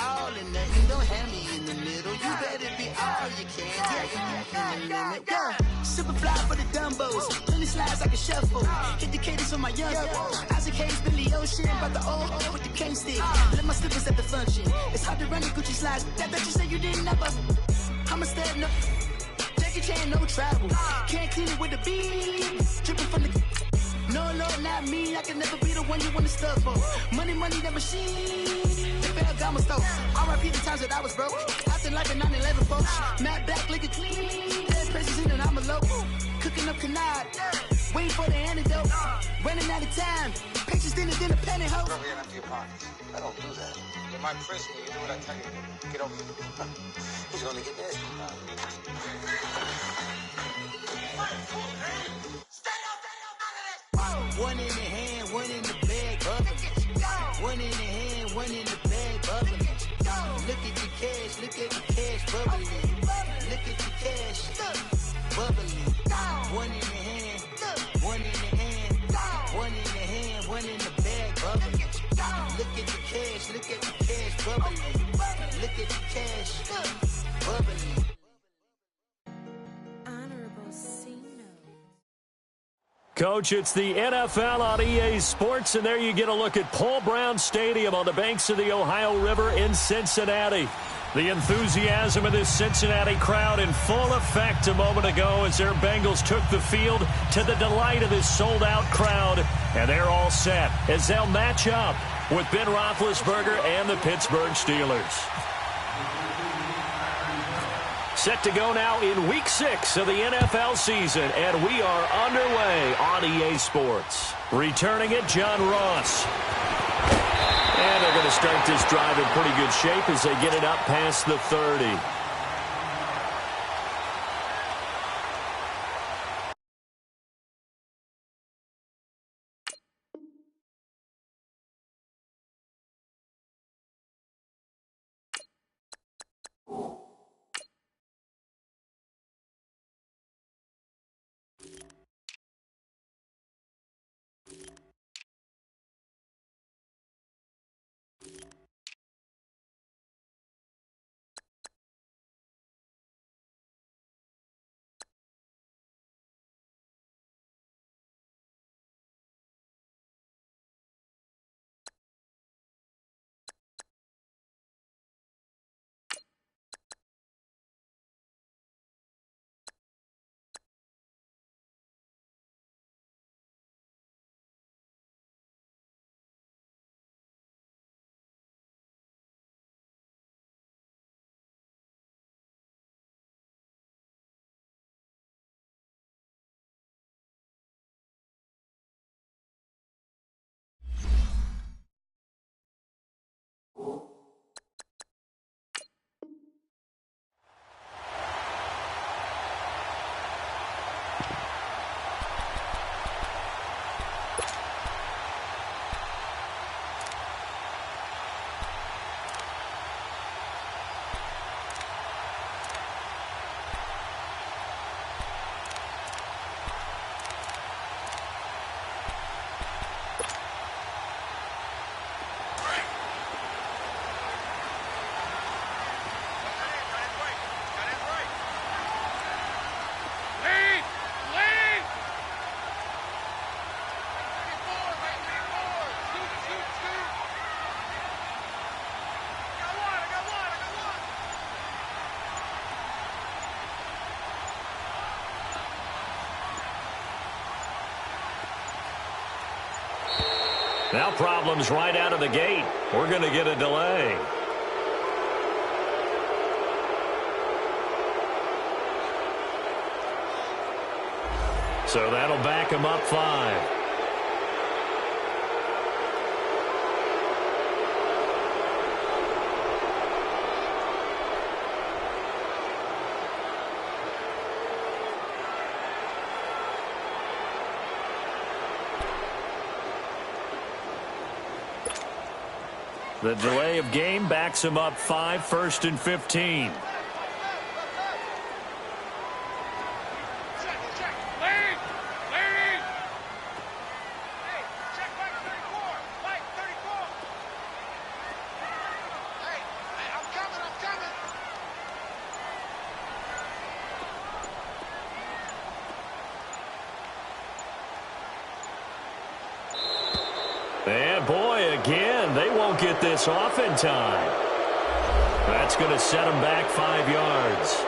all or nothing. Don't have me in the middle. You better be all you can. Yeah. Super fly for the Dumbos. Plenty slides like a shuffle. Hit the cadence on my young. Isaac Hayes, Billy Ocean. About the old with the cane stick. Let my slippers at the function. It's hard to run the Gucci slides. That bet you say you didn't never. I'm a stud, no. Jackie Chan, no travel. Can't clean it with the beat. Dripping from the. No, not me. I can never be the one you want to stuff for. Money, that machine. They fell down my stove. R.I.P. the times that I was broke. After like a 9/11 folks. Matte black, liquor clean. Dead presses in and I'm a local. Cooking up canard. Waiting for the antidote. Running out of time. Patience than a penny hoe. Over here and empty your pockets. I don't do that. You might press me. You do what I tell you. Get over here. He's going to get this. One in the hand, one in the bag, bubbling. One in the hand, one in the bag, bubbling. Look at the cash, bubbling. Look at the cash, bubbling. One in the hand, one in the hand, one in the hand, one in the bag, bubbling. Look at the cash, bubbling. Look at the cash, bubbling. Coach, it's the NFL on EA Sports, and there you get a look at Paul Brown Stadium on the banks of the Ohio River in Cincinnati. The enthusiasm of this Cincinnati crowd in full effect a moment ago as their Bengals took the field to the delight of this sold-out crowd, and they're all set as they'll match up with Ben Roethlisberger and the Pittsburgh Steelers. Set to go now in Week 6 of the NFL season, and we are underway on EA Sports. Returning it, John Ross. And they're going to start this drive in pretty good shape as they get it up past the 30. Now problems right out of the gate. We're going to get a delay. So that'll back him up 5. The delay of game backs him up 5, 1st and 15. this off in time. That's going to set him back 5 yards.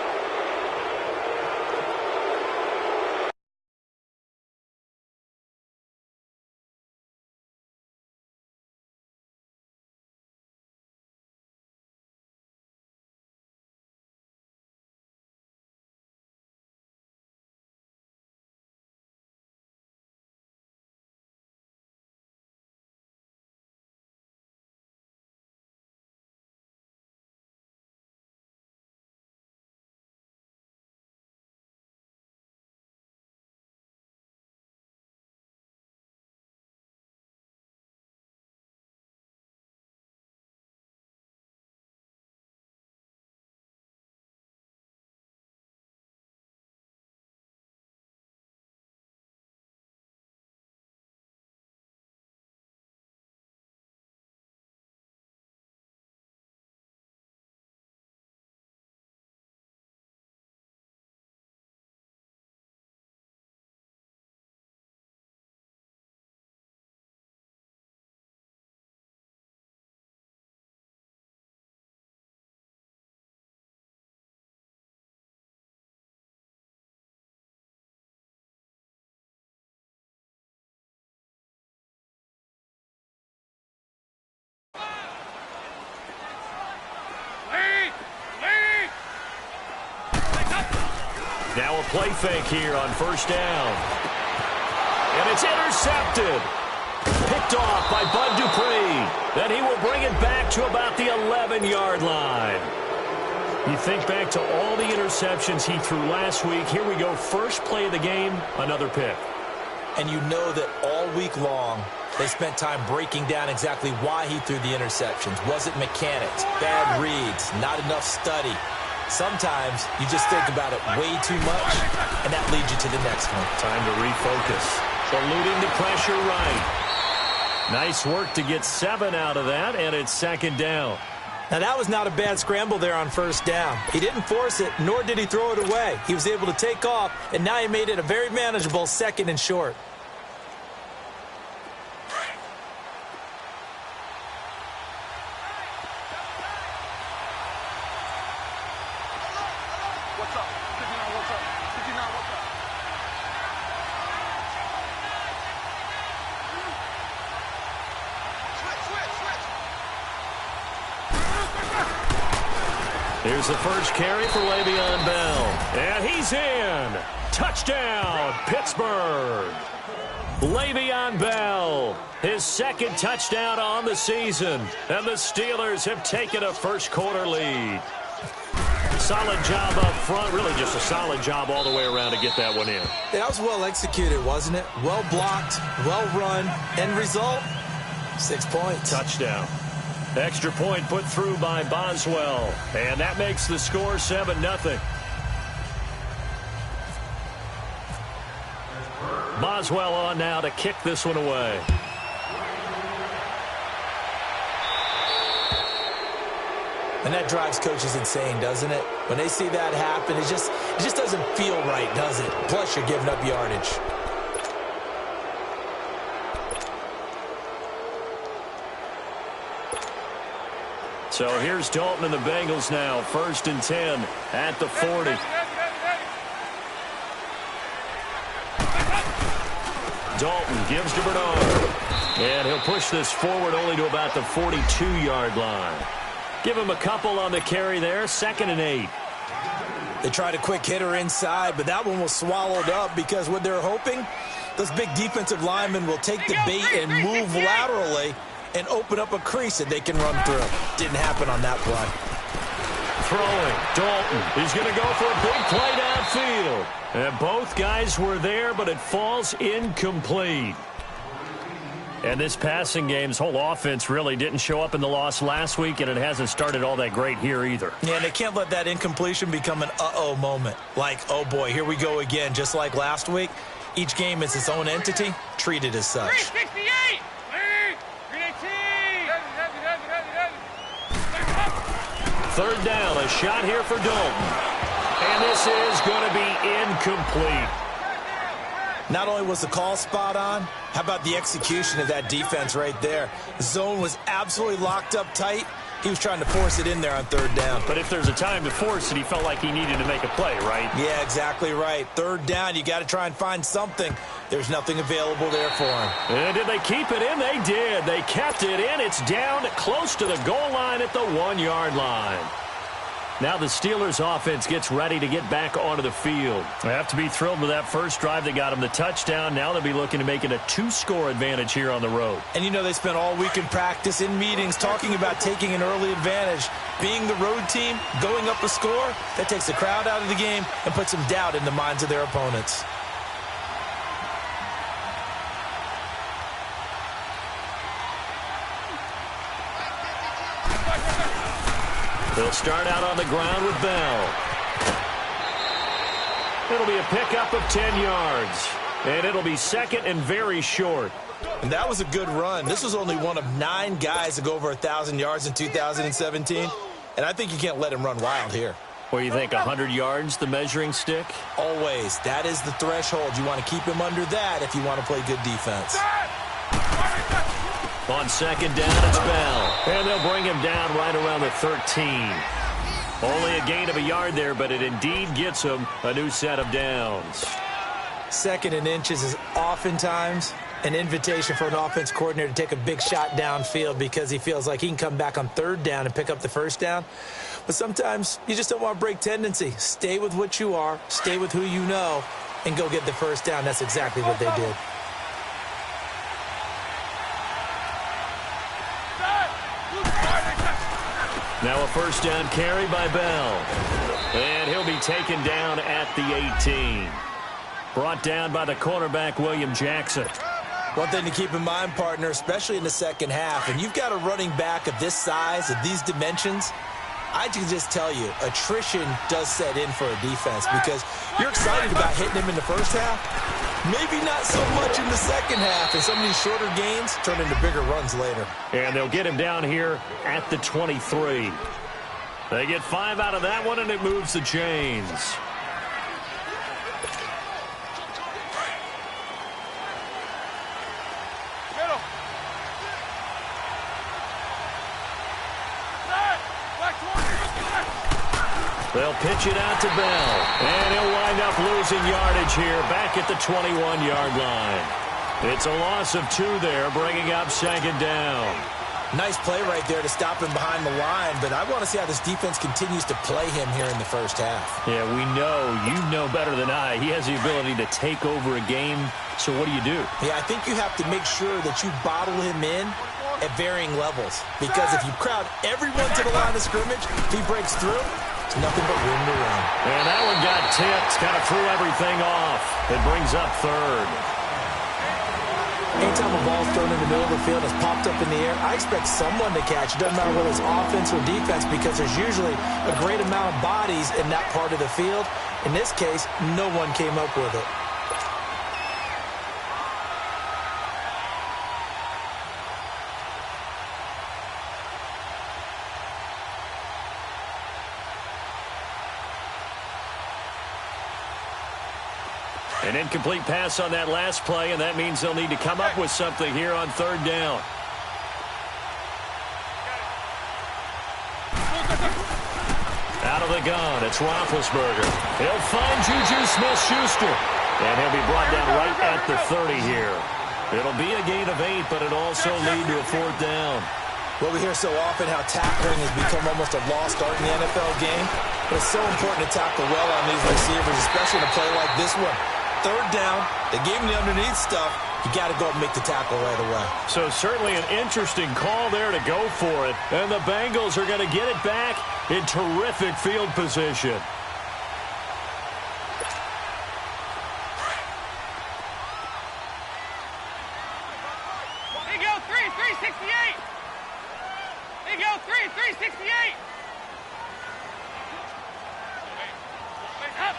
Now a play fake here on first down. And it's intercepted. Picked off by Bud Dupree. Then he will bring it back to about the 11-yard line. You think back to all the interceptions he threw last week. Here we go. First play of the game, another pick. And you know that all week long, they spent time breaking down exactly why he threw the interceptions. Was it mechanics, bad reads, not enough study? Sometimes you just think about it way too much, and that leads you to the next one. Time to refocus. Eluding the pressure right. Nice work to get 7 out of that, and it's second down. Now, that was not a bad scramble there on first down. He didn't force it, nor did he throw it away. He was able to take off, and now he made it a very manageable 2nd and short. Here's the first carry for Le'Veon Bell. And he's in. Touchdown, Pittsburgh. Le'Veon Bell, his 2nd touchdown on the season. And the Steelers have taken a first-quarter lead. Solid job up front. Really just a solid job all the way around to get that one in. That was well executed, wasn't it? Well blocked, well run. End result, 6 points. Touchdown. Extra point put through by Boswell. And that makes the score 7-0. Boswell on now to kick this one away. And that drives coaches insane, doesn't it? When they see that happen, it just doesn't feel right, does it? Plus, you're giving up yardage. So here's Dalton and the Bengals now. 1st and 10 at the 40. Dalton gives to Bernard. And he'll push this forward only to about the 42-yard line. Give him a couple on the carry there. 2nd and 8. They tried a quick hitter inside, but that one was swallowed up because what they're hoping, those big defensive linemen will take the bait and move laterally and open up a crease that they can run through. Didn't happen on that play. Throwing. Dalton. He's going to go for a big play downfield. And both guys were there, but it falls incomplete. And this passing game's whole offense really didn't show up in the loss last week, and it hasn't started all that great here either. Yeah, and they can't let that incompletion become an uh-oh moment. Like, oh boy, here we go again, just like last week. Each game is its own entity, treated as such. 368! Third down, a shot here for Dalton. And this is going to be incomplete. Not only was the call spot on, How about the execution of that defense right there? The zone was absolutely locked up tight. He was trying to force it in there on third down. But if there's a time to force it, he felt like he needed to make a play, right? Yeah, exactly right. Third down, you got to try and find something. There's nothing available there for him. And did they keep it in? They did. They kept it in. It's down close to the goal line at the 1-yard line. Now the Steelers offense gets ready to get back onto the field. They have to be thrilled with that first drive that got them the touchdown. Now they'll be looking to make it a 2-score advantage here on the road. And you know they spent all week in practice, in meetings, talking about taking an early advantage. Being the road team, going up a score, that takes the crowd out of the game and puts some doubt in the minds of their opponents. They'll start out on the ground with Bell. It'll be a pickup of 10 yards. And it'll be second and very short. And that was a good run. This was only one of 9 guys to go over 1,000 yards in 2017. And I think you can't let him run wild here. What do you think, 100 yards, the measuring stick? Always. That is the threshold. You want to keep him under that if you want to play good defense. On second down, it's Bell. And they'll bring him down right around the 13. Only a gain of a yard there, but it indeed gets him a new set of downs. Second and inches is oftentimes an invitation for an offense coordinator to take a big shot downfield because he feels like he can come back on third down and pick up the first down. But sometimes you just don't want to break tendency. Stay with what you are, stay with who you know, and go get the first down. That's exactly what they did. Now a first down carry by Bell. And he'll be taken down at the 18. Brought down by the cornerback, William Jackson. One thing to keep in mind, partner, especially in the second half, and you've got a running back of this size, of these dimensions, I can just tell you, attrition does set in for a defense because you're excited about hitting him in the first half. Maybe not so much in the second half, and some of these shorter gains turn into bigger runs later. And they'll get him down here at the 23. They get 5 out of that one, and it moves the chains. They'll pitch it out to Bell, and he'll wind up losing yardage here back at the 21-yard line. It's a loss of 2 there, bringing up second down. Nice play right there to stop him behind the line, but I want to see how this defense continues to play him here in the first half. Yeah, we know, you know better than I, he has the ability to take over a game, so what do? Yeah, I think you have to make sure that you bottle him in at varying levels, because if you crowd everyone to the line of scrimmage, if he breaks through, it's nothing but room to run. And that one got tipped, kind of threw everything off. It brings up third. Anytime a ball's thrown in the middle of the field, it's popped up in the air, I expect someone to catch. It doesn't matter whether it's offense or defense because there's usually a great amount of bodies in that part of the field. In this case, no one came up with it. An incomplete pass on that last play, and that means they'll need to come up with something here on third down. Out of the gun, it's Roethlisberger. He'll find Juju Smith-Schuster, and he'll be brought down right at the 30 here. It'll be a gain of 8, but it'll also lead to a fourth down. Well, we hear so often how tackling has become almost a lost art in the NFL game, but it's so important to tackle well on these receivers, especially in a play like this one. Third down, they gave him the underneath stuff. You got to go and make the tackle right away. So certainly an interesting call there to go for it. And the Bengals are going to get it back in terrific field position. There you go, 368. There you go, 368. Up.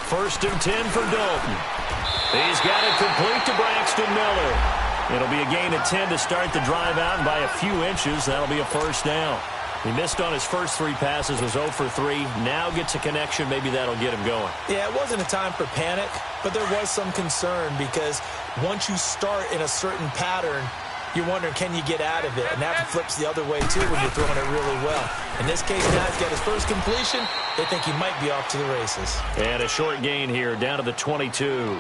First and 10 for Dalton. He's got it complete to Braxton Miller. It'll be a gain of 10 to start the drive out, and by a few inches, that'll be a first down. He missed on his first 3 passes, was 0 for 3. Now gets a connection. Maybe that'll get him going. Yeah, it wasn't a time for panic, but there was some concern because once you start in a certain pattern, you're wondering, can you get out of it? And that flips the other way, too, when you're throwing it really well. In this case, now he's got his first completion. They think he might be off to the races. And a short gain here, down to the 22.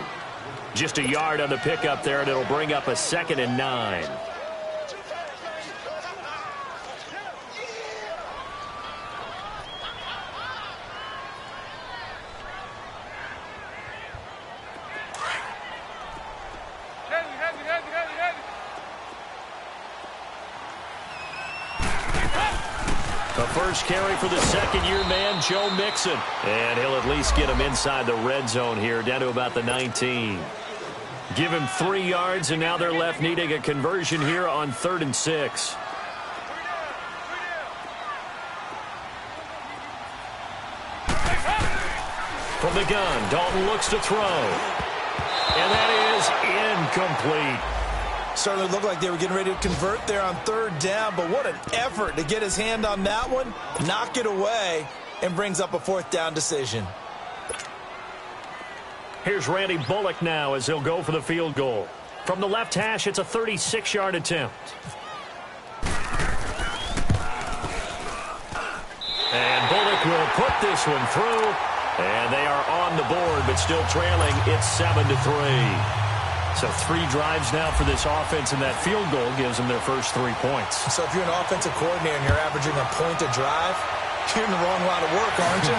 Just a yard on the pickup there, and it'll bring up a 2nd and 9. The first carry for the second-year man, Joe Mixon. And he'll at least get him inside the red zone here, down to about the 19. Give him 3 yards, and now they're left needing a conversion here on 3rd and 6. From the gun, Dalton looks to throw. And that is incomplete. Certainly looked like they were getting ready to convert there on 3rd down, but what an effort to get his hand on that one, knock it away, and brings up a 4th down decision. Here's Randy Bullock now as he'll go for the field goal. From the left hash, it's a 36-yard attempt. And Bullock will put this one through, and they are on the board, but still trailing. It's 7-3. So 3 drives now for this offense, and that field goal gives them their first 3 points. So if you're an offensive coordinator and you're averaging a point a drive, you're in the wrong line of work, aren't you?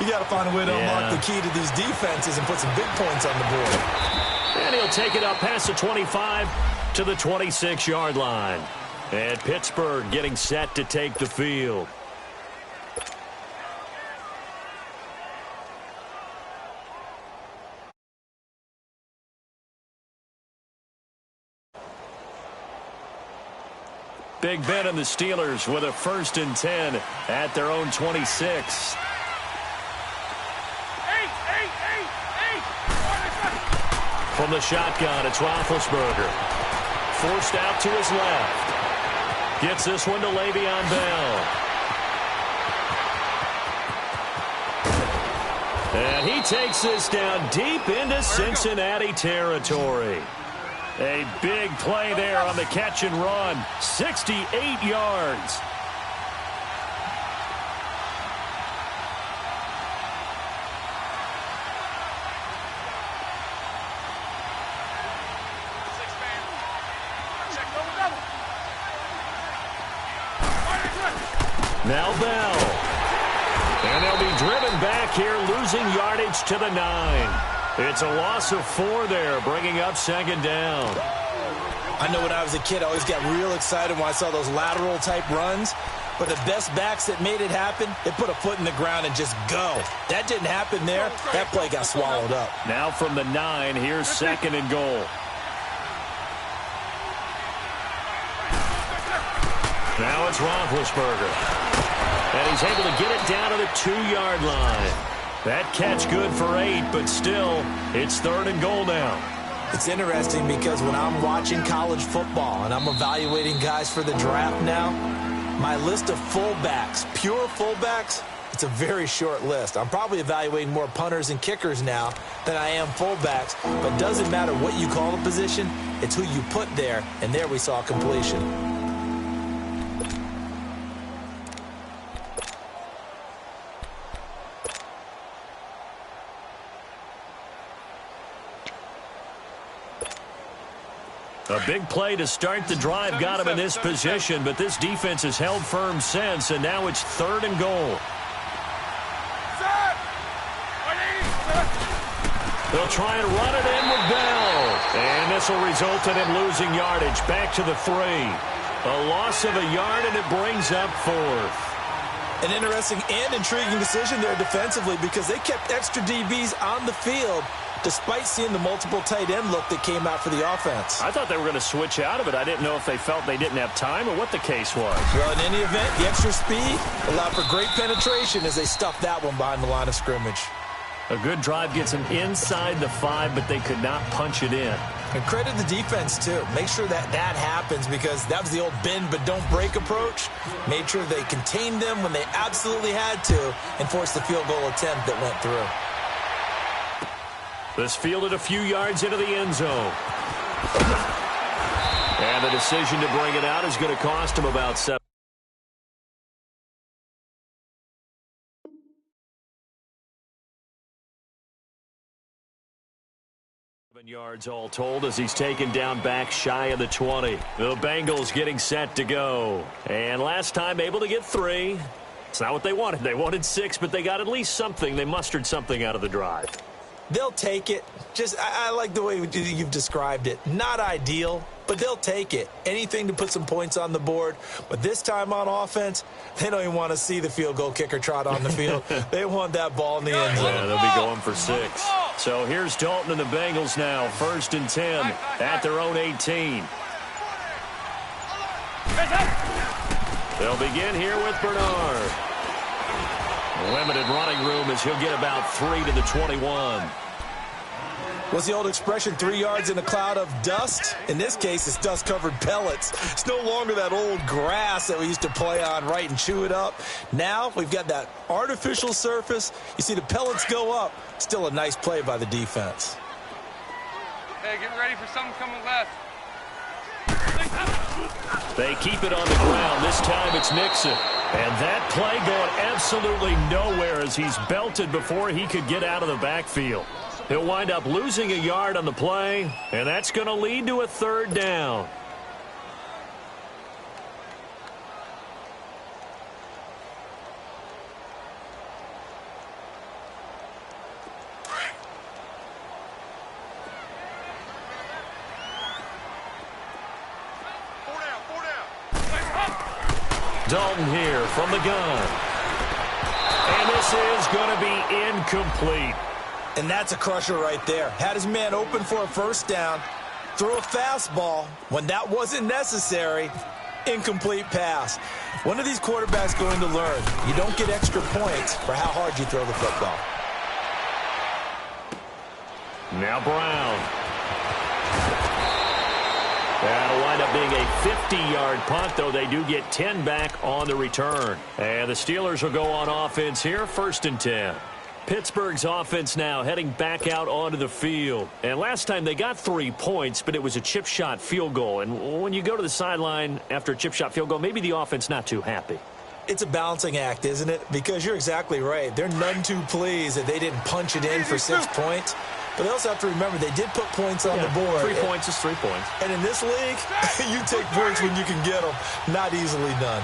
You got to find a way to unlock the key to these defenses and put some big points on the board. And he'll take it up past the 25 to the 26-yard line. And Pittsburgh getting set to take the field. Big Ben and the Steelers with a 1st and 10 at their own 26. From the shotgun, it's Roethlisberger. Forced out to his left. Gets this one to Le'Veon Bell. And he takes this down deep into Cincinnati territory. A big play there on the catch and run. 68 yards. Now Bell. And they'll be driven back here, losing yardage to the 9. It's a loss of 4 there, bringing up 2nd down. I know when I was a kid, I always got real excited when I saw those lateral-type runs. But the best backs that made it happen, they put a foot in the ground and just go. That didn't happen there. That play got swallowed up. Now from the 9, here's 2nd and goal. Now it's Roethlisberger. And he's able to get it down to the 2-yard line. That catch good for 8, but still, it's 3rd and goal now. It's interesting because when I'm watching college football and I'm evaluating guys for the draft now, my list of fullbacks, pure fullbacks, it's a very short list. I'm probably evaluating more punters and kickers now than I am fullbacks, but it doesn't matter what you call the position, it's who you put there, and there we saw completion. A big play to start the drive got him in this position, but this defense has held firm since, and now it's 3rd and goal. They'll try and run it in with Bell. And this will result in him losing yardage back to the 3. A loss of a yard, and it brings up 4th. An interesting and intriguing decision there defensively because they kept extra DBs on the field despite seeing the multiple tight end look that came out for the offense. I thought they were going to switch out of it. I didn't know if they felt they didn't have time or what the case was. Well, in any event, the extra speed allowed for great penetration as they stuffed that one behind the line of scrimmage. A good drive gets them inside the 5, but they could not punch it in. And credit the defense, too. Make sure that happens, because that was the old bend but don't break approach. Made sure they contained them when they absolutely had to and forced the field goal attempt that went through. This fielded a few yards into the end zone. And the decision to bring it out is going to cost him about 7 yards all told as he's taken down back shy of the 20. The Bengals getting set to go. And last time able to get 3. It's not what they wanted. They wanted 6, but they got at least something. They mustered something out of the drive. They'll take it. I like the way you've described it. Not ideal, but they'll take it. Anything to put some points on the board. But this time on offense, they don't even want to see the field goal kicker trot on the field. They want that ball in the end zone. Yeah, they'll be going for 6. So here's Dalton and the Bengals now. 1st and 10 at their own 18. They'll begin here with Bernard. Limited running room as he'll get about 3 to the 21. What's the old expression, 3 yards in a cloud of dust? In this case, it's dust-covered pellets. It's no longer that old grass that we used to play on, right, and chew it up. Now we've got that artificial surface. You see the pellets go up. Still a nice play by the defense. Hey, get ready for something coming left. They keep it on the ground. This time it's Nixon. And that play going absolutely nowhere as he's belted before he could get out of the backfield. He'll wind up losing a yard on the play, and that's going to lead to a 3rd down. Dalton here from the gun. And this is going to be incomplete. And that's a crusher right there. Had his man open for a 1st down. Throw a fastball when that wasn't necessary. Incomplete pass. One of these quarterbacks going to learn. You don't get extra points for how hard you throw the football. Now Brown. That'll wind up being a 50-yard punt, though they do get 10 back on the return. And the Steelers will go on offense here, 1st and 10. Pittsburgh's offense now heading back out onto the field. And last time they got 3 points, but it was a chip shot field goal. And when you go to the sideline after a chip shot field goal, maybe the offense not too happy. It's a balancing act, isn't it? Because you're exactly right. They're none too pleased that they didn't punch it in for 6 points. But they also have to remember they did put points on the board. 3 points is 3 points. And in this league, you take points when you can get them. Not easily done.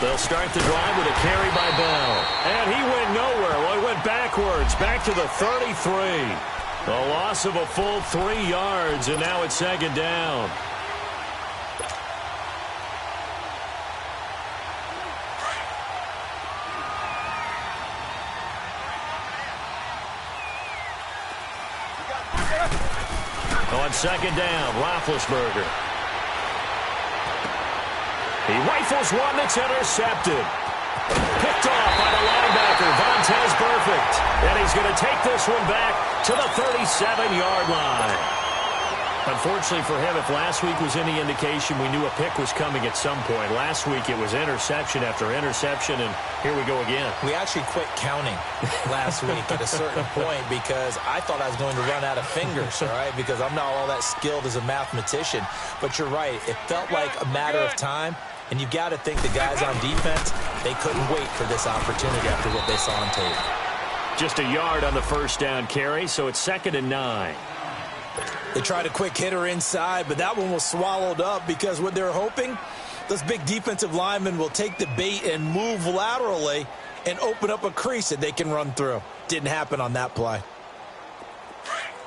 They'll start the drive with a carry by Bell. And he went nowhere. Well, he went backwards, back to the 33. A loss of a full 3 yards, and now it's 2nd down. On 2nd down, Roethlisberger. He rifles one that's intercepted. Picked off by the linebacker, Vontaze Burfict. And he's going to take this one back to the 37-yard line. Unfortunately for him, if last week was any indication, we knew a pick was coming at some point. Last week it was interception after interception, and here we go again. We actually quit counting last week at a certain point because I thought I was going to run out of fingers, all right, because I'm not all that skilled as a mathematician. But you're right. It felt like a matter of time, and you've got to think the guys on defense, they couldn't wait for this opportunity after what they saw on tape. Just a yard on the 1st down carry, so it's 2nd and 9. They tried a quick hitter inside, but that one was swallowed up because what they're hoping, those big defensive linemen will take the bait and move laterally and open up a crease that they can run through. Didn't happen on that play.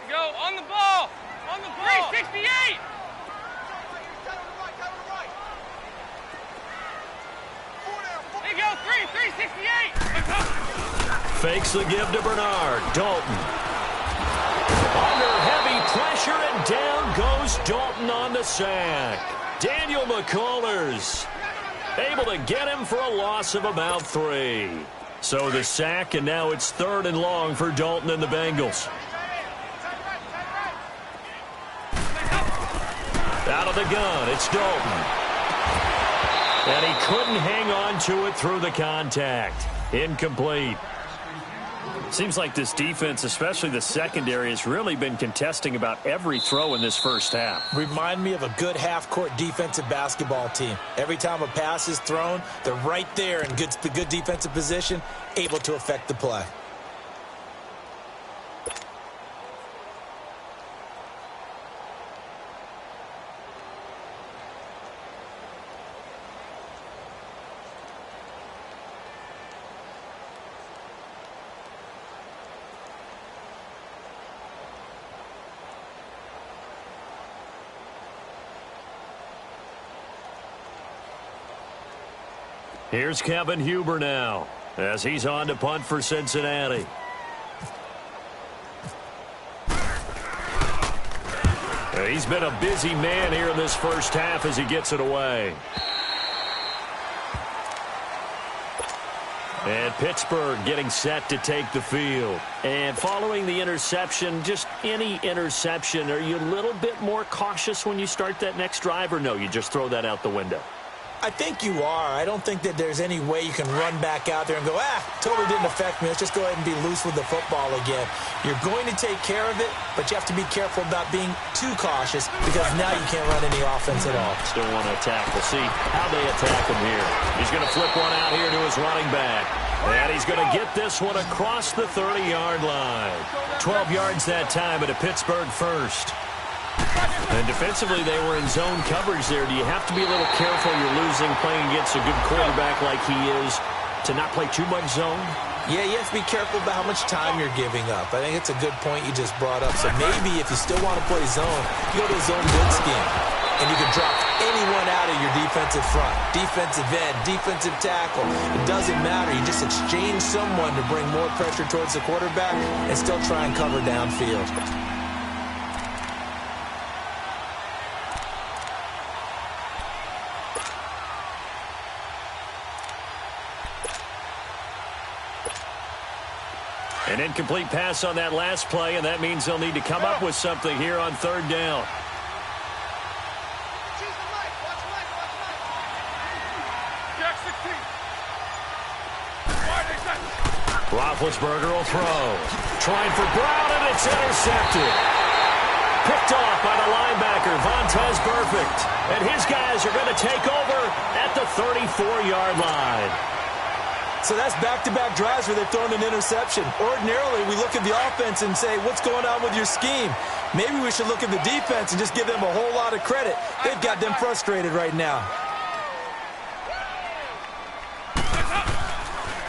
Go on the ball. On the ball. 368. There you go. 368. Fakes the give to Bernard. Dalton. Under heavy pressure, and down goes Dalton on the sack. Daniel McCullers able to get him for a loss of about 3. So the sack, and now it's 3rd and long for Dalton and the Bengals. Out of the gun, it's Dalton. And he couldn't hang on to it through the contact. Incomplete. Seems like this defense, especially the secondary, has really been contesting about every throw in this first half. Remind me of a good half-court defensive basketball team. Every time a pass is thrown, they're right there in good defensive position, able to affect the play. Here's Kevin Huber now as he's on to punt for Cincinnati. He's been a busy man here in this first half as he gets it away. And Pittsburgh getting set to take the field. And following the interception, just any interception, are you a little bit more cautious when you start that next drive, or no, you just throw that out the window? I think you are. I don't think that there's any way you can run back out there and go, totally didn't affect me. Let's just go ahead and be loose with the football again. You're going to take care of it, but you have to be careful about being too cautious because now you can't run any offense at all. Still want to attack. We'll see how they attack him here. He's going to flip one out here to his running back. And he's going to get this one across the 30-yard line. 12 yards that time at a Pittsburgh first. And defensively, they were in zone coverage there. Do you have to be a little careful? You're losing playing against a good quarterback like he is to not play too much zone? Yeah, you have to be careful about how much time you're giving up. I think it's a good point you just brought up. So maybe if you still want to play zone, you go to a zone good scheme. And you can drop anyone out of your defensive front, defensive end, defensive tackle. It doesn't matter. You just exchange someone to bring more pressure towards the quarterback and still try and cover downfield. An incomplete pass on that last play, and that means they'll need to come up with something here on 3rd down. Roethlisberger will throw. Trying for Brown, and it's intercepted. Picked off by the linebacker, Vontaze Burfict. And his guys are going to take over at the 34-yard line. So that's back-to-back drives where they've thrown an interception. Ordinarily, we look at the offense and say, what's going on with your scheme? Maybe we should look at the defense and just give them a whole lot of credit. They've got them frustrated right now.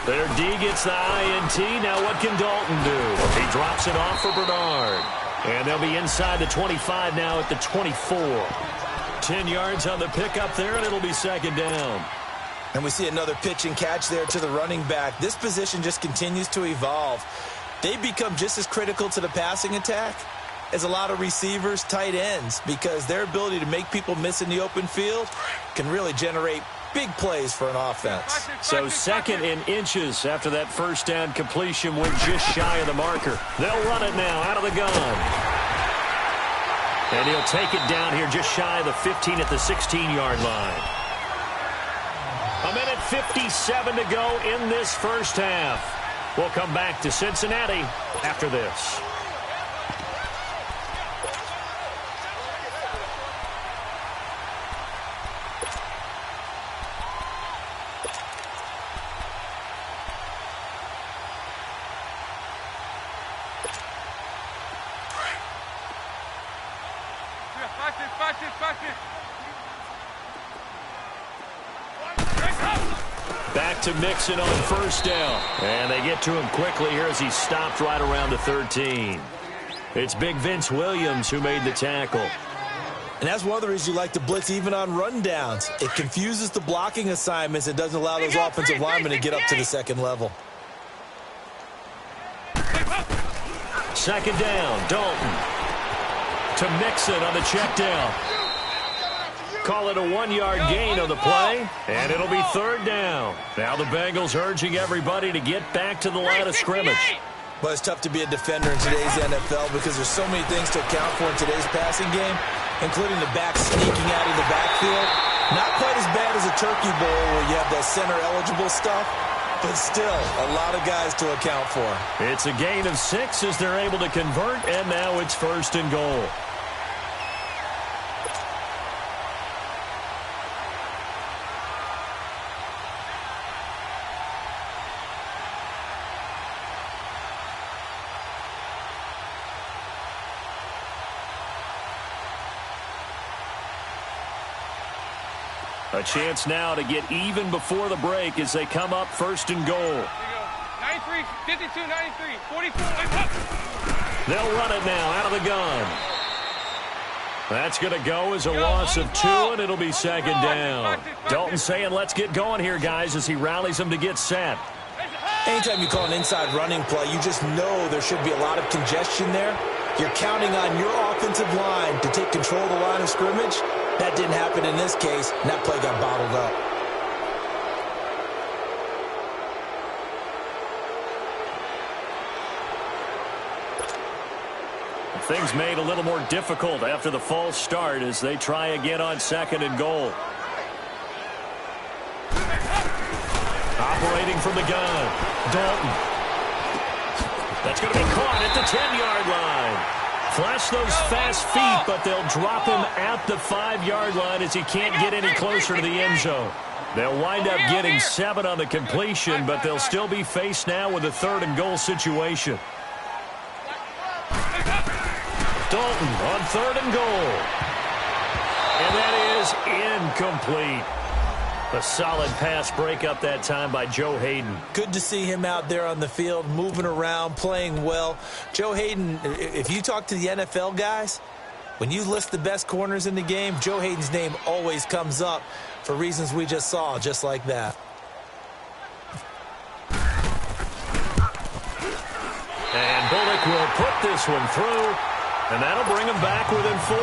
Their D gets the INT. Now what can Dalton do? He drops it off for Bernard. And they'll be inside the 25 now at the 24. 10 yards on the pickup there, and it'll be 2nd down. And we see another pitch and catch there to the running back. This position just continues to evolve. They become just as critical to the passing attack as a lot of receivers, tight ends, because their ability to make people miss in the open field can really generate big plays for an offense. So 2nd and inches after that first down completion went just shy of the marker. They'll run it now out of the gun. And he'll take it down here just shy of the 15 at the 16-yard line. 1:57 to go in this first half. We'll come back to Cincinnati after this. Back to Mixon on 1st down. And they get to him quickly here as he stopped right around the 13. It's Big Vince Williams who made the tackle. And that's one of the reasons you like to blitz even on rundowns. It confuses the blocking assignments. It doesn't allow those offensive linemen to get up to the 2nd level. 2nd down, Dalton. To Mixon on the check down. call it a 1-yard gain on the play, and it'll be third down. Now the Bengals urging everybody to get back to the line of scrimmage. Well, it's tough to be a defender in today's NFL because there's so many things to account for in today's passing game, including the back sneaking out of the backfield. Not quite as bad as a turkey bowl where you have that center-eligible stuff, but still a lot of guys to account for. It's a gain of 6 as they're able to convert, and now it's first and goal. A chance now to get even before the break as they come up first and goal. There you go. 93, 52, 93, 44. They'll run it now out of the gun. That's going to go as a loss of 2, and it'll be second down. Dalton saying, let's get going here, guys, as he rallies them to get set. Anytime you call an inside running play, you just know there should be a lot of congestion there. You're counting on your offensive line to take control of the line of scrimmage. That didn't happen in this case, and that play got bottled up. Things made a little more difficult after the false start as they try again on second and goal. Operating from the gun, Dalton. That's going to be caught at the 10-yard line. Flash those fast feet, but they'll drop him at the 5-yard line as he can't get any closer to the end zone. They'll wind up getting 7 on the completion, but they'll still be faced now with a third and goal situation. Dalton on third and goal. And that is incomplete. A solid pass breakup that time by Joe Hayden. Good to see him out there on the field, moving around, playing well. Joe Hayden, if you talk to the NFL guys, when you list the best corners in the game, Joe Hayden's name always comes up for reasons we just saw, just like that. And Bullock will put this one through, and that'll bring him back within 4.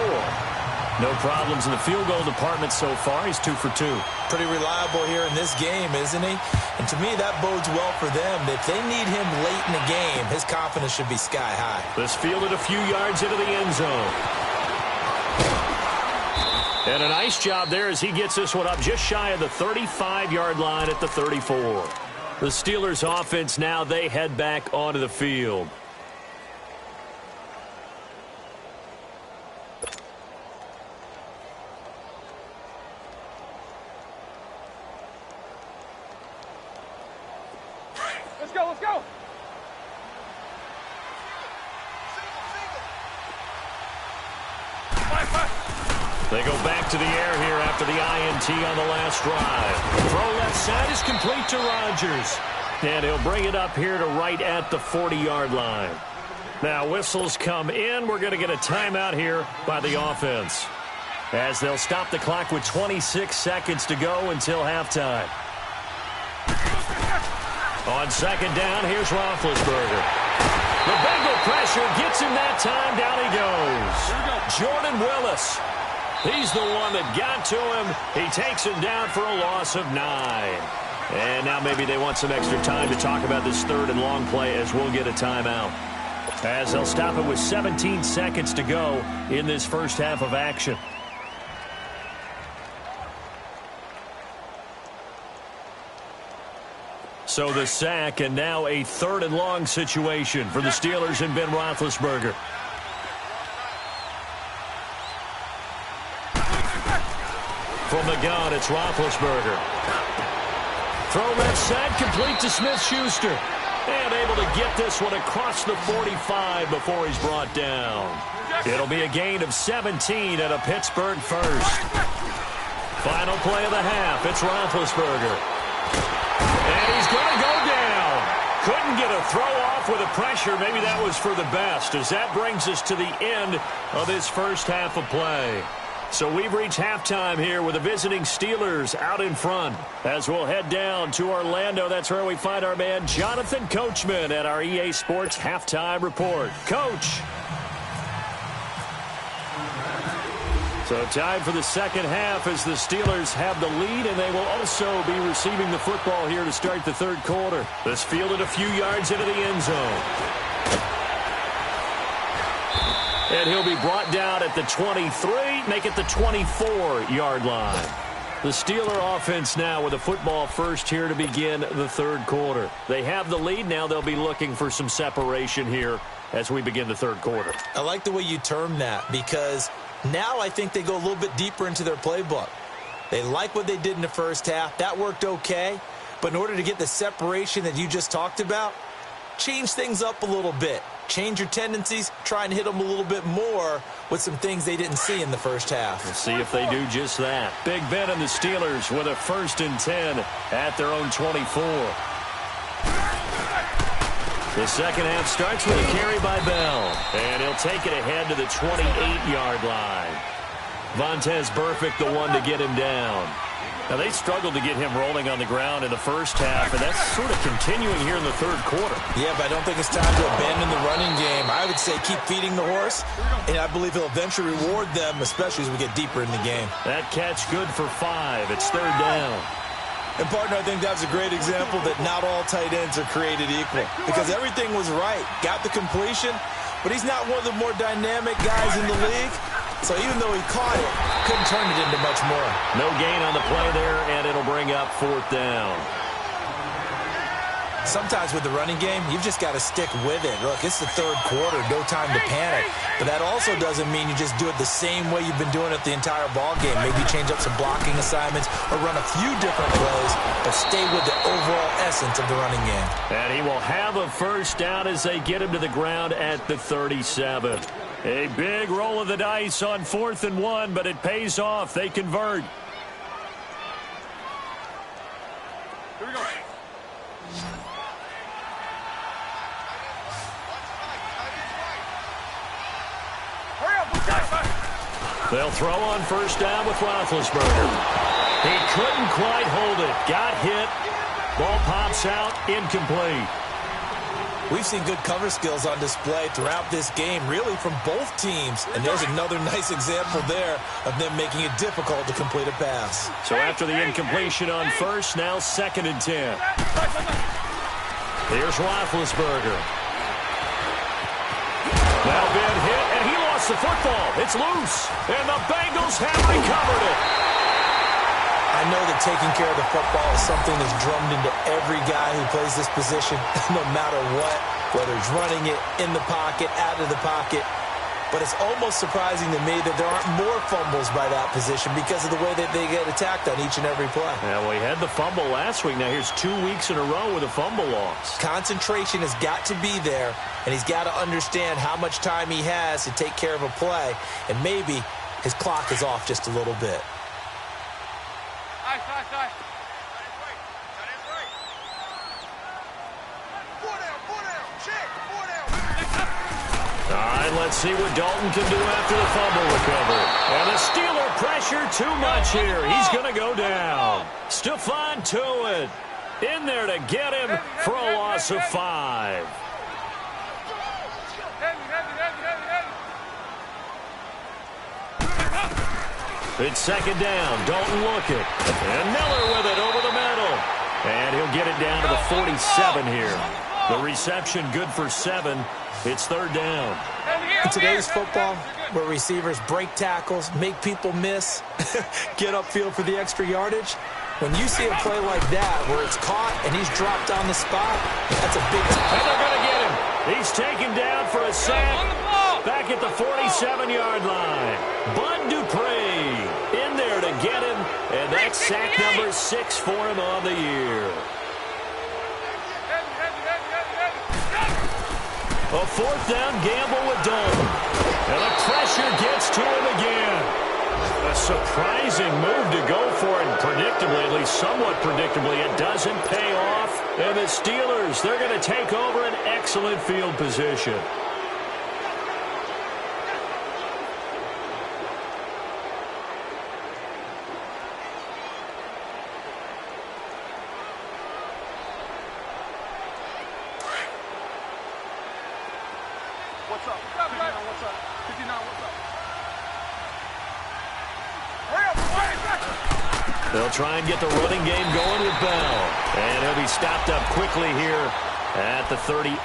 No problems in the field goal department so far. He's 2 for 2. Pretty reliable here in this game, isn't he? And to me, that bodes well for them. If they need him late in the game, his confidence should be sky high. This fielded a few yards into the end zone. And a nice job there as he gets this one up just shy of the 35-yard line at the 34. The Steelers' offense now, they head back onto the field. Let's go. They go back to the air here after the INT on the last drive. Throw left side is complete to Rodgers. And he'll bring it up here to right at the 40-yard line. Now whistles come in. We're going to get a timeout here by the offense, as they'll stop the clock with 26 seconds to go until halftime. On second down, here's Roethlisberger. The Bengal pressure gets him that time. Down he goes. Jordan Willis. He's the one that got to him. He takes him down for a loss of 9. And now maybe they want some extra time to talk about this third and long play as we'll get a timeout. As they'll stop it with 17 seconds to go in this first half of action. So the sack, and now a third and long situation for the Steelers and Ben Roethlisberger. From the gun, it's Roethlisberger. Throw left side, complete to Smith-Schuster. And able to get this one across the 45 before he's brought down. It'll be a gain of 17 and a Pittsburgh first. Final play of the half, it's Roethlisberger. And he's going to go down. Couldn't get a throw off with the pressure. Maybe that was for the best, as that brings us to the end of this first half of play. So we've reached halftime here with the visiting Steelers out in front. As we'll head down to Orlando, that's where we find our man Jonathan Coachman at our EA Sports Halftime Report. Coach. So time for the second half as the Steelers have the lead, and they will also be receiving the football here to start the third quarter. This fielded a few yards into the end zone. And he'll be brought down at the 23, make it the 24-yard line. The Steeler offense now with a football first here to begin the third quarter. They have the lead. Now they'll be looking for some separation here as we begin the third quarter. I like the way you term that because now I think they go a little bit deeper into their playbook. They like what they did in the first half. That worked okay. But in order to get the separation that you just talked about, change things up a little bit. Change your tendencies, try and hit them a little bit more with some things they didn't see in the first half. We'll see if they do just that. Big Ben and the Steelers with a 1st and 10 at their own 24. The second half starts with a carry by Bell, and he'll take it ahead to the 28-yard line. Vontaze Burfict, the one to get him down. Now, they struggled to get him rolling on the ground in the first half, and that's sort of continuing here in the third quarter. Yeah, but I don't think it's time to abandon the running game. I would say keep feeding the horse, and I believe he'll eventually reward them, especially as we get deeper in the game. That catch good for 5. It's third down. And, partner, I think that's a great example that not all tight ends are created equal because everything was right. Got the completion, but he's not one of the more dynamic guys in the league. So even though he caught it, couldn't turn it into much more. No gain on the play there, and it'll bring up 4th down. Sometimes with the running game, you've just got to stick with it. Look, it's the third quarter, no time to panic. But that also doesn't mean you just do it the same way you've been doing it the entire ball game. Maybe change up some blocking assignments or run a few different plays, but stay with the overall essence of the running game. And he will have a first down as they get him to the ground at the 37. A big roll of the dice on 4th and 1, but it pays off. They convert. Here we go. They'll throw on first down with Roethlisberger. He couldn't quite hold it. Got hit. Ball pops out. Incomplete. We've seen good cover skills on display throughout this game, really from both teams. And there's another nice example there of them making it difficult to complete a pass. So after the incompletion on first, now 2nd and 10. Here's Roethlisberger. Now been hit, and he lost the football. It's loose, and the Bengals have recovered it. I know that taking care of the football is something that's drummed into every guy who plays this position, no matter what, whether it's running it, in the pocket, out of the pocket. But it's almost surprising to me that there aren't more fumbles by that position because of the way that they get attacked on each and every play. Yeah, well, he had the fumble last week. Now here's 2 weeks in a row with a fumble loss. Concentration has got to be there, and he's got to understand how much time he has to take care of a play, and maybe his clock is off just a little bit. All right, let's see what Dalton can do after the fumble recovery. And the Steeler pressure too much here. He's going to go down. Stephon Tuitt in there to get him for a loss of 5. It's 2nd down. Dalton looking. And Miller with it over the middle. And he'll get it down to the 47 here. The reception good for 7. It's 3rd down. In today's football, where receivers break tackles, make people miss, get upfield for the extra yardage, when you see a play like that where it's caught and he's dropped on the spot, that's a big time. And they're going to get him. He's taken down for a sack back at the 47-yard line. Bud Dupree in there to get him, and that's sack number 6 for him on the year. A 4th down gamble with Dalton. And the pressure gets to him again. A surprising move to go for it. Predictably, at least somewhat predictably, it doesn't pay off. And the Steelers, they're going to take over an excellent field position. What's up? What's up, Black? What's up? 59, what's up? They'll try and get the running game going with Bell. And he'll be stopped up quickly here at the 38.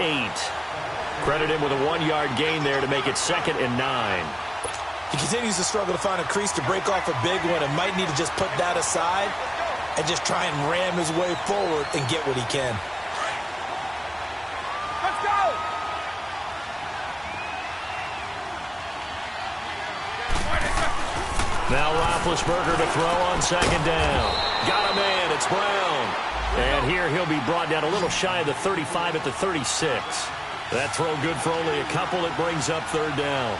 Credit him with a 1-yard gain there to make it 2nd and 9. He continues to struggle to find a crease to break off a big one and might need to just put that aside and just try and ram his way forward and get what he can. Let's go! Now Roethlisberger to throw on 2nd down. Got a man. It's Brown. And here he'll be brought down a little shy of the 35 at the 36. That throw good for only a couple. It brings up 3rd down.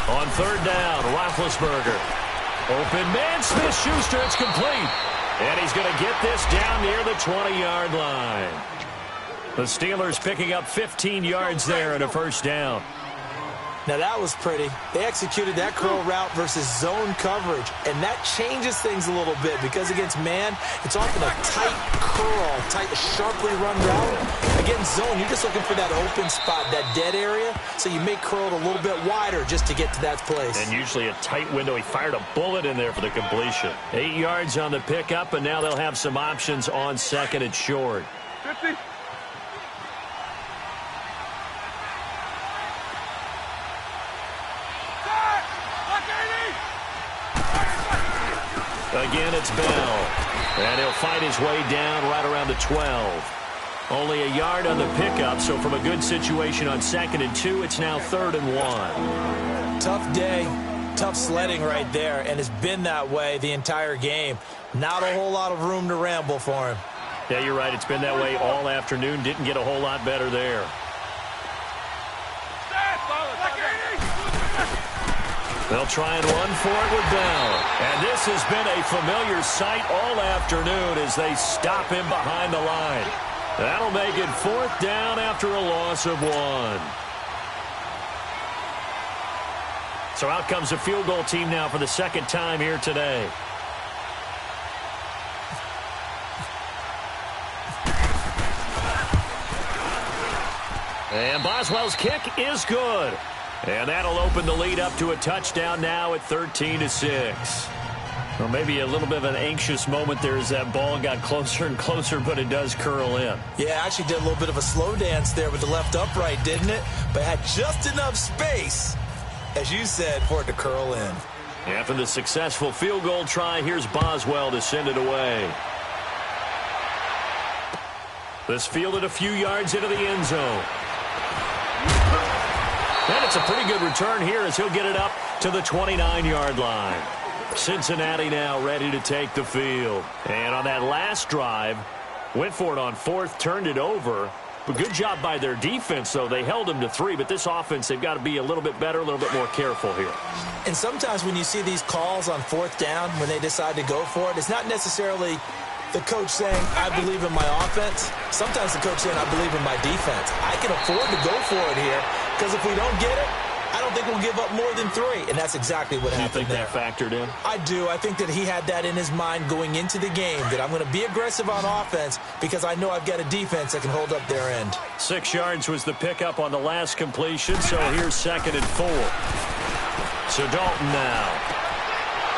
On 3rd down, Roethlisberger. Open man, Smith-Schuster, it's complete. And he's going to get this down near the 20-yard line. The Steelers picking up 15 yards there and a 1st down. Now that was pretty. They executed that curl route versus zone coverage, and that changes things a little bit because against man, it's often a tight curl, tight, sharply run route. Against zone, you're just looking for that open spot, that dead area, so you may curl it a little bit wider just to get to that place. And usually a tight window. He fired a bullet in there for the completion. 8 yards on the pickup, and now they'll have some options on 2nd and short. 50. Again, it's Bell. And he'll fight his way down right around the 12. Only a yard on the pickup, so from a good situation on 2nd and 2, it's now 3rd and 1. Tough day, tough sledding right there, and it's been that way the entire game. Not a whole lot of room to ramble for him. Yeah, you're right. It's been that way all afternoon. Didn't get a whole lot better there. They'll try and run for it with Bell. And this has been a familiar sight all afternoon as they stop him behind the line. That'll make it 4th down after a loss of 1. So out comes the field goal team now for the 2nd time here today. And Boswell's kick is good. And that'll open the lead up to a touchdown now at 13-6. Well, maybe a little bit of an anxious moment there as that ball got closer and closer, but it does curl in. Yeah, actually did a little bit of a slow dance there with the left upright, didn't it? But had just enough space, as you said, for it to curl in. After the successful field goal try, here's Boswell to send it away. This fielded a few yards into the end zone. And it's a pretty good return here as he'll get it up to the 29-yard line. Cincinnati now ready to take the field. And on that last drive, went for it on 4th, turned it over. But good job by their defense, though. They held them to 3, but this offense, they've got to be a little bit better, a little bit more careful here. And sometimes when you see these calls on 4th down, when they decide to go for it, it's not necessarily the coach saying, I believe in my offense. Sometimes the coach saying, I believe in my defense. I can afford to go for it here because if we don't get it, I don't think we'll give up more than 3. And that's exactly what happened there. Do you think that factored in? I do. I think that he had that in his mind going into the game, that I'm going to be aggressive on offense because I know I've got a defense that can hold up their end. 6 yards was the pickup on the last completion, so here's 2nd and 4. So Dalton now.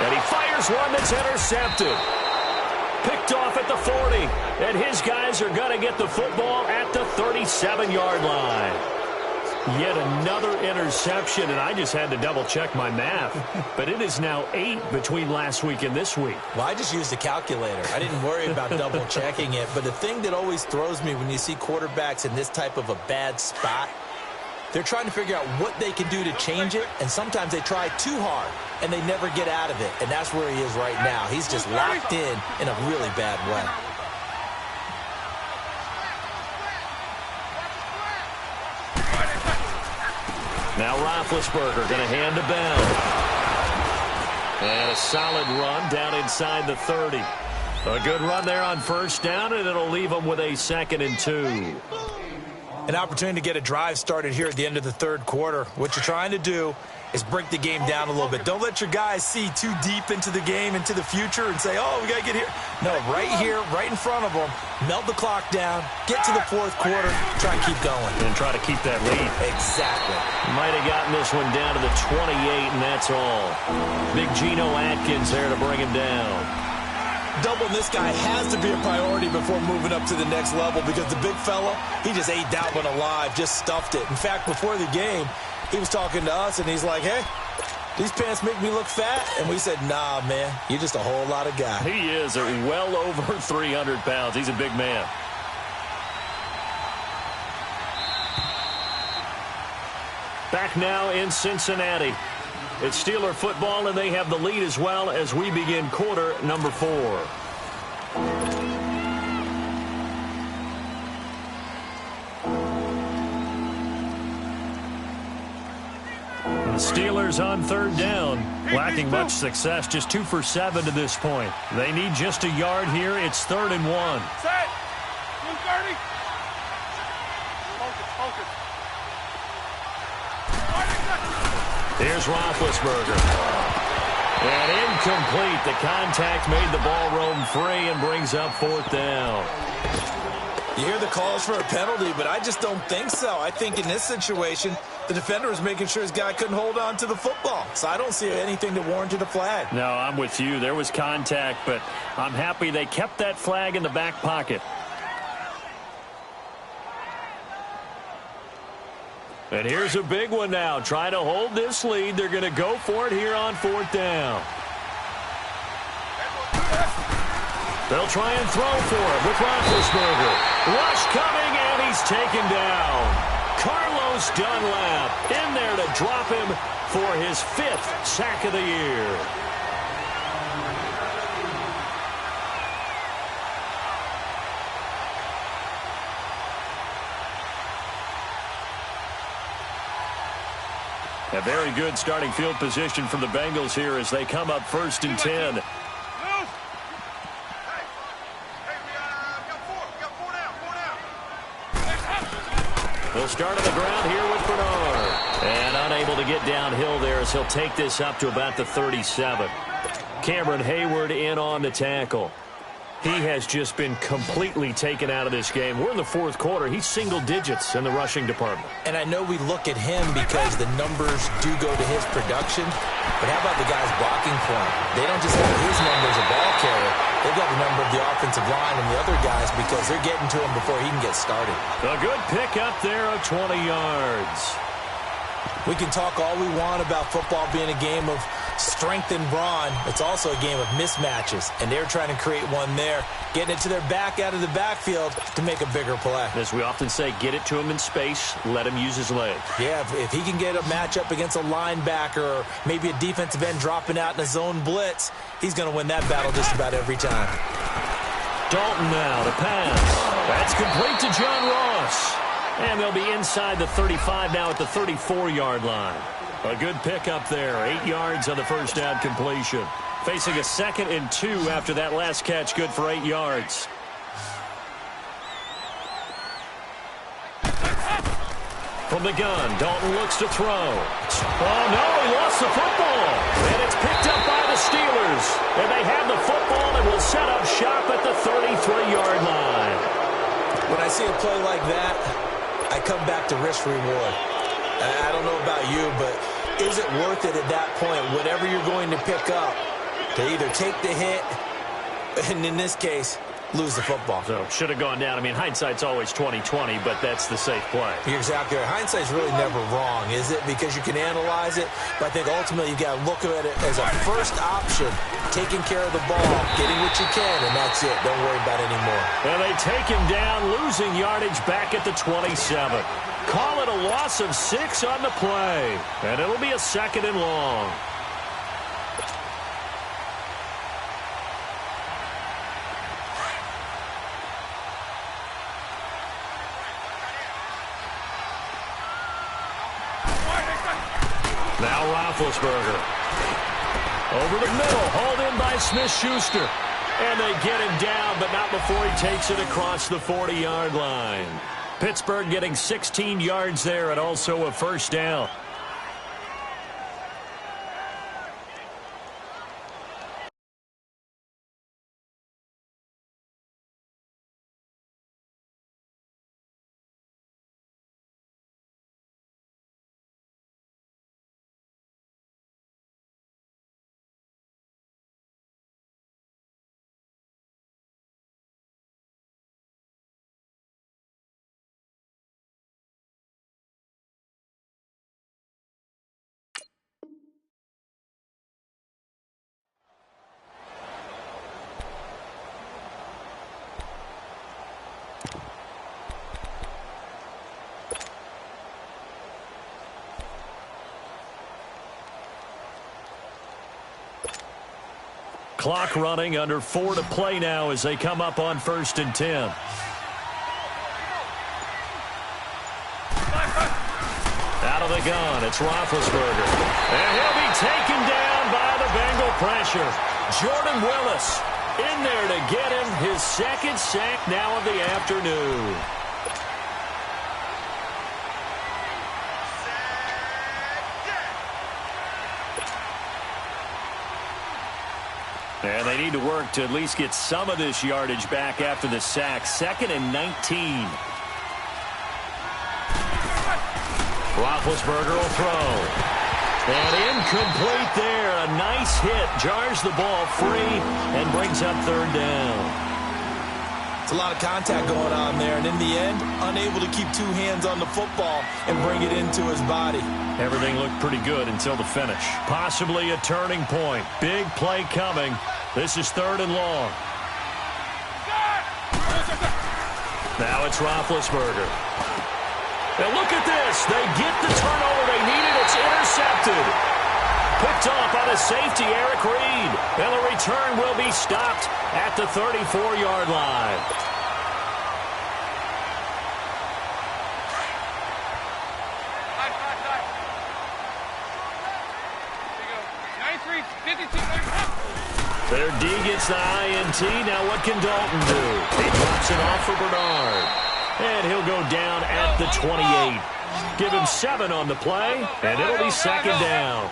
And he fires one that's intercepted. Picked off at the 40. And his guys are going to get the football at the 37-yard line. Yet another interception, and I just had to double-check my math. But it is now 8 between last week and this week. Well, I just used a calculator. I didn't worry about double-checking it. But the thing that always throws me when you see quarterbacks in this type of a bad spot, they're trying to figure out what they can do to change it, and sometimes they try too hard, and they never get out of it. And that's where he is right now. He's just locked in a really bad way. Now Roethlisberger going to hand to Bell. And a solid run down inside the 30. A good run there on 1st down, and it'll leave them with a 2nd and 2. An opportunity to get a drive started here at the end of the 3rd quarter. What you're trying to do is break the game down a little bit. Don't let your guys see too deep into the game, into the future, and say, oh, we got to get here. No, right here, right in front of them, melt the clock down, get to the fourth quarter, try and keep going. And try to keep that lead. Exactly. Might have gotten this one down to the 28, and that's all. Big Geno Atkins there to bring him down. Doubling this guy has to be a priority before moving up to the next level because the big fella, he just ate that one alive, just stuffed it. In fact, before the game, he was talking to us, and he's like, hey, these pants make me look fat. And we said, nah, man, you're just a whole lot of guy. He is well over 300 pounds. He's a big man. Back now in Cincinnati. It's Steeler football, and they have the lead as well as we begin quarter number 4. The Steelers on third down, lacking much success, just 2 for 7 to this point. They need just a yard here. It's 3rd and 1. Set. 230. Focus. Here's Roethlisberger. And incomplete. The contact made the ball roam free and brings up 4th down. You hear the calls for a penalty, but I just don't think so. I think in this situation, the defender was making sure his guy couldn't hold on to the football. So I don't see anything that warranted a flag. No, I'm with you. There was contact, but I'm happy they kept that flag in the back pocket. And here's a big one now. Trying to hold this lead. They're going to go for it here on 4th down. They'll try and throw for it with Roethlisberger. Rush coming, and he's taken down. Carlos Dunlap in there to drop him for his 5th sack of the year. A very good starting field position from the Bengals here as they come up 1st and 10. They'll start on the ground here with Bernard. And unable to get downhill there as he'll take this up to about the 37. Cameron Hayward in on the tackle. He has just been completely taken out of this game. We're in the 4th quarter. He's single digits in the rushing department. And I know we look at him because the numbers do go to his production. But how about the guys blocking for him? They don't just have his number as a ball carrier. They've got the number of the offensive line and the other guys because they're getting to him before he can get started. A good pick up there of 20 yards. We can talk all we want about football being a game of strength and brawn. It's also a game of mismatches, and they're trying to create one there, getting it to their back out of the backfield to make a bigger play. As we often say, get it to him in space, let him use his legs. Yeah, if he can get a matchup against a linebacker or maybe a defensive end dropping out in a zone blitz, he's going to win that battle just about every time. Dalton now to pass. That's complete to John Ross. And they'll be inside the 35 now at the 34-yard line. A good pick up there. 8 yards on the first down completion. Facing a 2nd and 2 after that last catch. Good for 8 yards. From the gun, Dalton looks to throw. Oh, no, he lost the football. And it's picked up by the Steelers. And they have the football and will set up shop at the 33-yard line. When I see a play like that, I come back to risk-reward. I don't know about you, but is it worth it at that point, whatever you're going to pick up, to either take the hit, and in this case, lose the football? So should have gone down. I mean, hindsight's always 20/20, but that's the safe play. You're exactly right. Hindsight's really never wrong, is it? Because you can analyze it, but I think ultimately you got to look at it as a first option, taking care of the ball, getting what you can, and that's it. Don't worry about it anymore. And they take him down, losing yardage back at the 27. Call it a loss of 6 on the play, and it'll be a 2nd and long. Now Roethlisberger. Over the middle, hauled in by Smith-Schuster. And they get him down, but not before he takes it across the 40-yard line. Pittsburgh getting 16 yards there and also a first down. Clock running, under 4 to play now as they come up on 1st and 10. Out of the gun, it's Roethlisberger. And he'll be taken down by the Bengal pressure. Jordan Willis in there to get him his 2nd sack now of the afternoon. And they need to work to at least get some of this yardage back after the sack. 2nd and 19. Roethlisberger will throw. And incomplete there. A nice hit. Jars the ball free and brings up 3rd down. It's a lot of contact going on there. And in the end, unable to keep 2 hands on the football and bring it into his body. Everything looked pretty good until the finish. Possibly a turning point. Big play coming. This is 3rd and long. Now it's Roethlisberger. And look at this. They get the turnover they needed. It's intercepted. Picked off on a safety, Eric Reed. And the return will be stopped at the 34-yard line. Their D gets the INT. Now what can Dalton do? He drops it off for Bernard. And he'll go down at the 28. Give him 7 on the play, and it'll be 2nd down.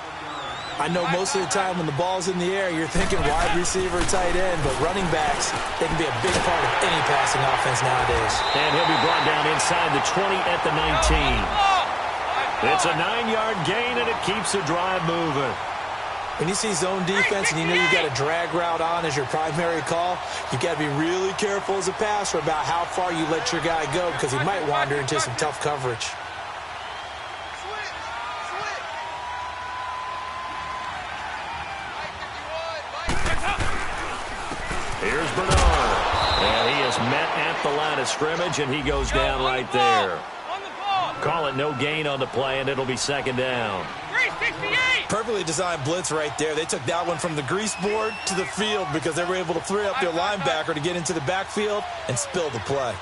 I know most of the time when the ball's in the air, you're thinking wide receiver, tight end, but running backs, they can be a big part of any passing offense nowadays. And he'll be brought down inside the 20 at the 19. It's a 9-yard gain, and it keeps the drive moving. When you see zone defense and you know you got a drag route on as your primary call, you got to be really careful as a passer about how far you let your guy go because he might wander into some tough coverage. Here's Bernard. And he is met at the line of scrimmage, and he goes down right there. Call it no gain on the play, and it'll be 2nd down. 368! Perfectly designed blitz right there. They took that one from the grease board to the field because they were able to free up their linebacker to get into the backfield and spill the play.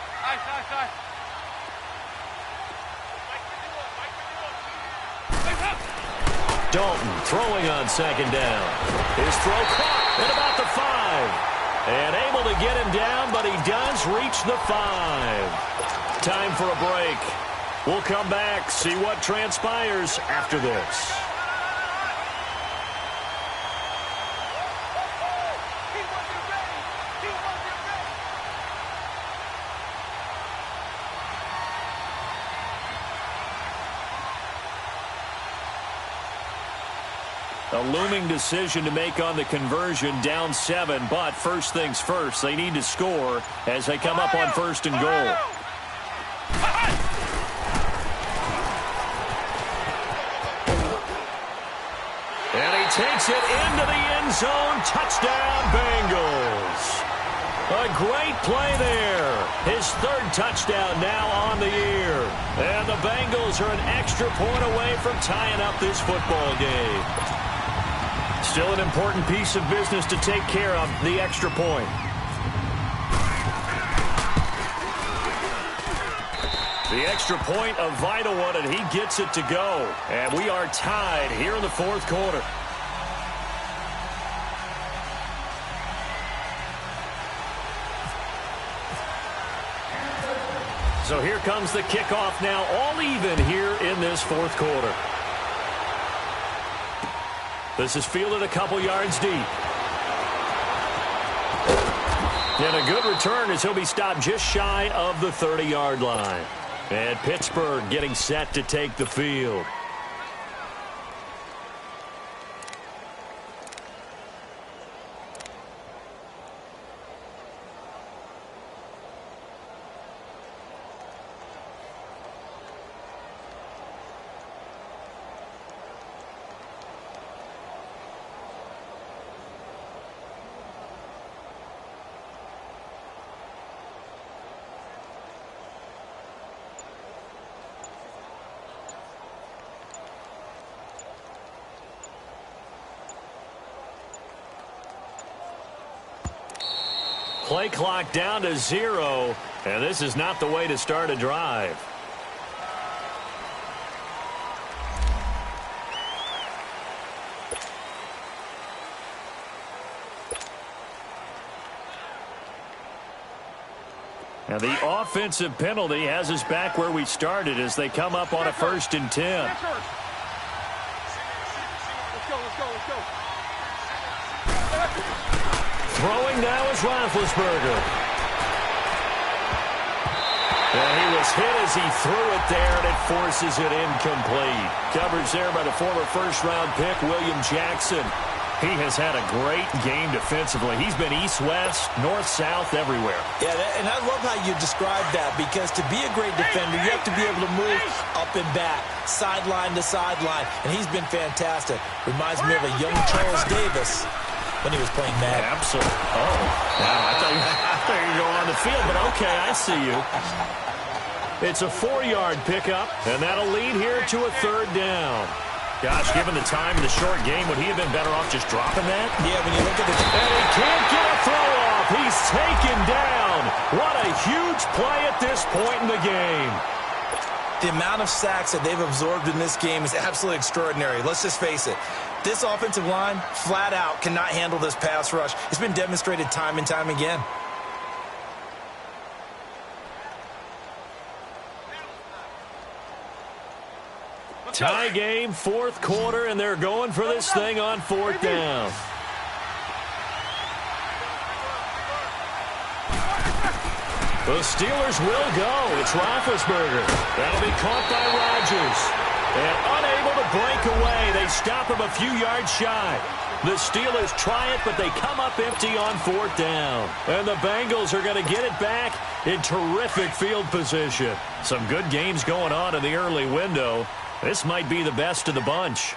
Dalton throwing on 2nd down. His throw caught at about the 5. And able to get him down, but he does reach the 5. Time for a break. We'll come back, see what transpires after this. A looming decision to make on the conversion, down 7, but first things first, they need to score as they come up on 1st and goal. And he takes it into the end zone. Touchdown, Bengals. A great play there. His 3rd touchdown now on the year. And the Bengals are an extra point away from tying up this football game. Still an important piece of business to take care of, the extra point. The extra point, a vital one, and he gets it to go. And we are tied here in the 4th quarter. So here comes the kickoff now, all even here in this 4th quarter. This is fielded a couple yards deep. And a good return as he'll be stopped just shy of the 30-yard line. And Pittsburgh getting set to take the field. play clock down to 0, and this is not the way to start a drive. And the offensive penalty has us back where we started as they come up on a 1st and 10. Let's go. Throwing now is Roethlisberger. And he was hit as he threw it there, and it forces it incomplete. Coverage there by the former first-round pick, William Jackson. He has had a great game defensively. He's been east-west, north-south, everywhere. Yeah, and I love how you described that, because to be a great defender, you have to be able to move up and back, sideline to sideline, and he's been fantastic. Reminds me of a young Charles Davis when he was playing Madden. Absolutely. Oh, wow, I thought you were going on the field, but okay, I see you. It's a 4-yard pickup, and that'll lead here to a 3rd down. Gosh, given the time in the short game, would he have been better off just dropping that? Yeah, when you look at the... And he can't get a throw off. He's taken down. What a huge play at this point in the game. The amount of sacks that they've absorbed in this game is absolutely extraordinary. Let's just face it. This offensive line, flat out, cannot handle this pass rush. It's been demonstrated time and time again. Tie game, 4th quarter, and they're going for this thing on 4th down. The Steelers will go. It's Roethlisberger. That'll be caught by Rodgers. And unable to break away, they stop him a few yards shy. The Steelers try it, but they come up empty on 4th down. And the Bengals are going to get it back in terrific field position. Some good games going on in the early window. This might be the best of the bunch.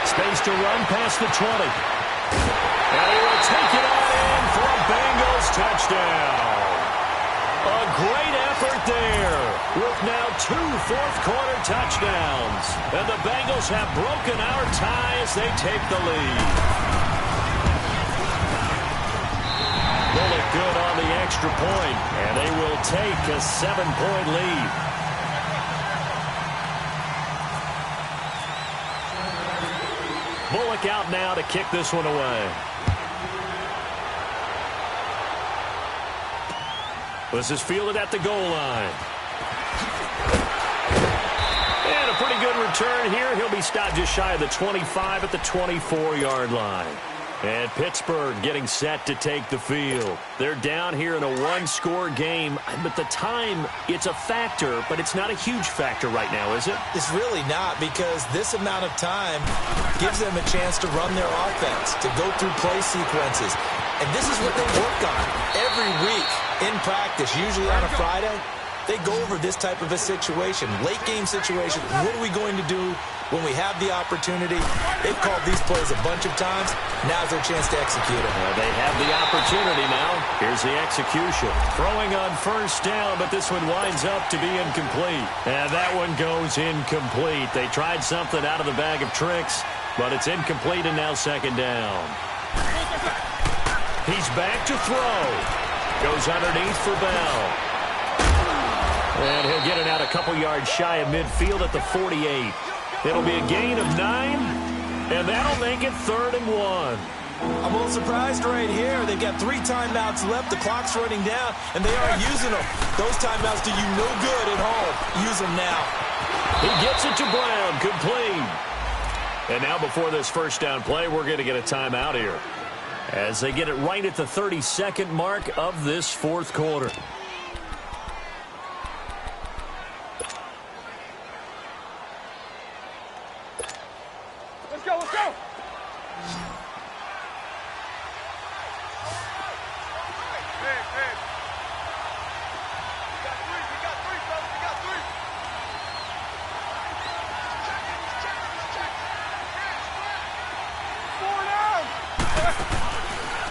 Space to run past the 20. And he will take it on in for a Bengals touchdown. A great effort there with now 2 fourth-quarter touchdowns. And the Bengals have broken our tie as they take the lead. Bullock good on the extra point, and they will take a 7-point lead. Bullock out now to kick this one away. This is fielded at the goal line. And a pretty good return here. He'll be stopped just shy of the 25 at the 24-yard line. And Pittsburgh getting set to take the field. They're down here in a 1-score game. But the time, it's a factor, but it's not a huge factor right now, is it? It's really not, because this amount of time gives them a chance to run their offense, to go through play sequences. And this is what they work on every week in practice, usually on a Friday. They go over this type of a situation, late-game situation. What are we going to do when we have the opportunity? They've called these plays a bunch of times. Now's their chance to execute them. Well, they have the opportunity now. Here's the execution. Throwing on 1st down, but this one winds up to be incomplete. And that one goes incomplete. They tried something out of the bag of tricks, but it's incomplete and now 2nd down. He's back to throw. Goes underneath for Bell. And he'll get it out a couple yards shy of midfield at the 48. It'll be a gain of 9, and that'll make it 3rd and 1. I'm a little surprised right here. They've got 3 timeouts left. The clock's running down, and they are using them. Those timeouts do you no good at home. Use them now. He gets it to Brown, complete. And now before this 1st down play, we're going to get a timeout here, as they get it right at the 32nd mark of this 4th quarter. Let's go, let's go!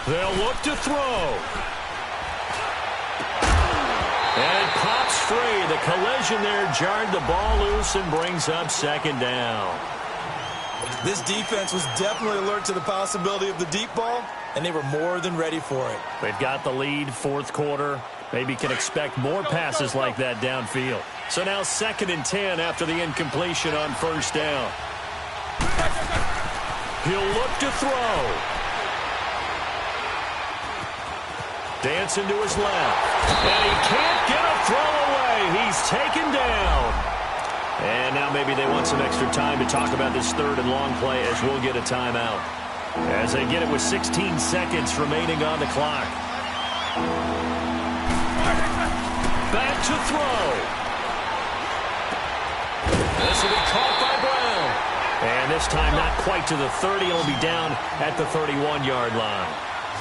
They'll look to throw. And it pops free. the collision there jarred the ball loose and brings up second down. This defense was definitely alert to the possibility of the deep ball, and they were more than ready for it. They've got the lead, fourth quarter. Maybe can expect more passes like that downfield. So now 2nd and 10 after the incompletion on first down. He'll look to throw. Dancing to his left. And he can't get a throw away. He's taken down. And now maybe they want some extra time to talk about this 3rd and long play as we'll get a timeout. As they get it with 16 seconds remaining on the clock. Back to throw. This will be caught by Brown. And this time not quite to the 30. It'll be down at the 31-yard line.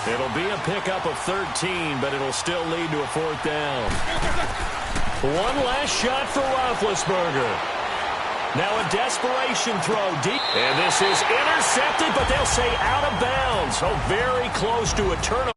It'll be a pickup of 13, but it'll still lead to a 4th down. One last shot for Roethlisberger. Now a desperation throw deep. And this is intercepted, but they'll say out of bounds. So very close to a turnover.